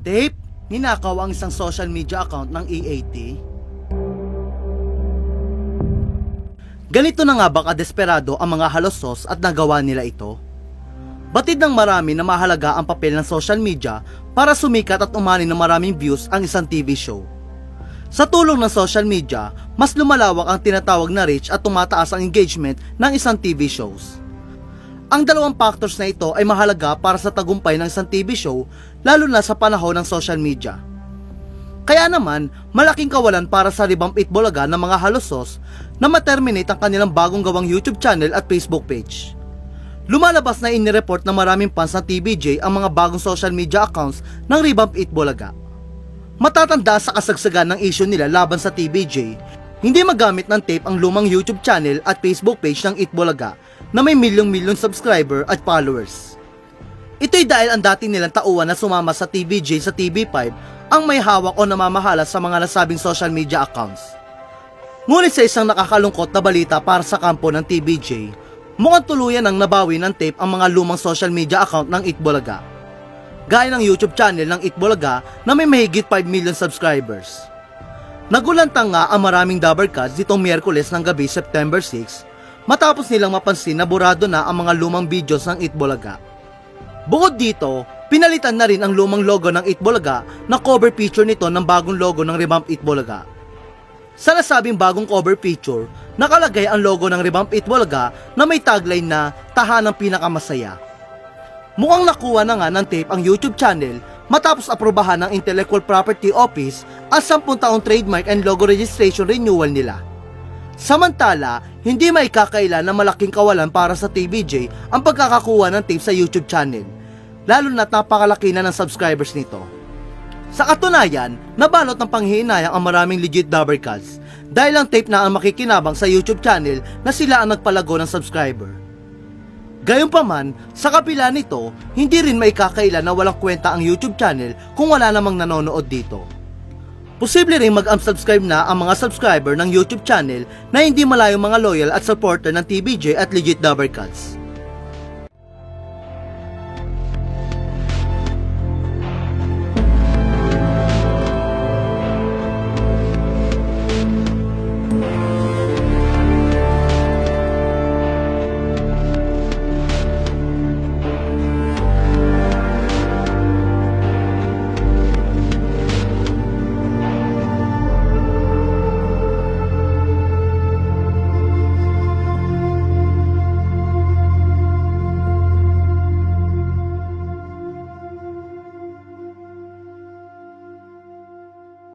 Tape, ninakaw ang isang social media account ng EAT. Ganito na nga ba kadesperado ang mga halosos at nagawa nila ito? Batid ng marami na mahalaga ang papel ng social media para sumikat at umani ng maraming views ang isang TV show. Sa tulong ng social media, mas lumalawak ang tinatawag na reach at tumataas ang engagement ng isang TV shows. Ang dalawang factors na ito ay mahalaga para sa tagumpay ng isang TV show, lalo na sa panahon ng social media. Kaya naman, malaking kawalan para sa Revamp It Bulaga ng mga halosos na ma-terminate ang kanilang bagong gawang YouTube channel at Facebook page. Lumalabas na inireport ng maraming fans ng TVJ ang mga bagong social media accounts ng Revamp It Bulaga. Matatanda sa kasagsagan ng issue nila laban sa TVJ, hindi magamit ng tape ang lumang YouTube channel at Facebook page ng It Bulaga na may milyong-milyong subscriber at followers. Ito'y dahil ang dati nilang tauhan na sumama sa TVJ sa TV5 ang may hawak o namamahala sa mga nasabing social media accounts. Ngunit sa isang nakakalungkot na balita para sa kampo ng TVJ, mukhang tuluyan ang nabawi ng tape ang mga lumang social media account ng It Bulaga, gaya ng YouTube channel ng It Bulaga na may mahigit 5 million subscribers. Nagulantang nga ang maraming Dabarkads ditong Miyerkules ng gabi September 6 matapos nilang mapansin na burado na ang mga lumang videos ng It Bulaga. Bukod dito, pinalitan na rin ang lumang logo ng It Bulaga na cover picture nito ng bagong logo ng Revamp It Bulaga. Sa nasabing bagong cover picture, nakalagay ang logo ng Revamp It Bulaga na may tagline na "Tahanang Pinakamasaya". Mukhang nakuha na nga ng tape ang YouTube channel matapos aprobahan ng Intellectual Property Office ang 10 taong trademark and logo registration renewal nila. Samantala, hindi maikakaila na malaking kawalan para sa TVJ ang pagkakakuha ng tape sa YouTube channel, lalo na't napakalaki na ng subscribers nito. Sa katunayan, nabalot ng panghihinayang ang maraming legit Dabarkads dahil ang tape na ang makikinabang sa YouTube channel na sila ang nagpalago ng subscriber. Gayunpaman, sa kabila nito, hindi rin maikakaila na walang kwenta ang YouTube channel kung wala namang nanonood dito. Posible rin mag-unsubscribe na ang mga subscriber ng YouTube channel na hindi malayong mga loyal at supporter ng TVJ at legit Dabarkads.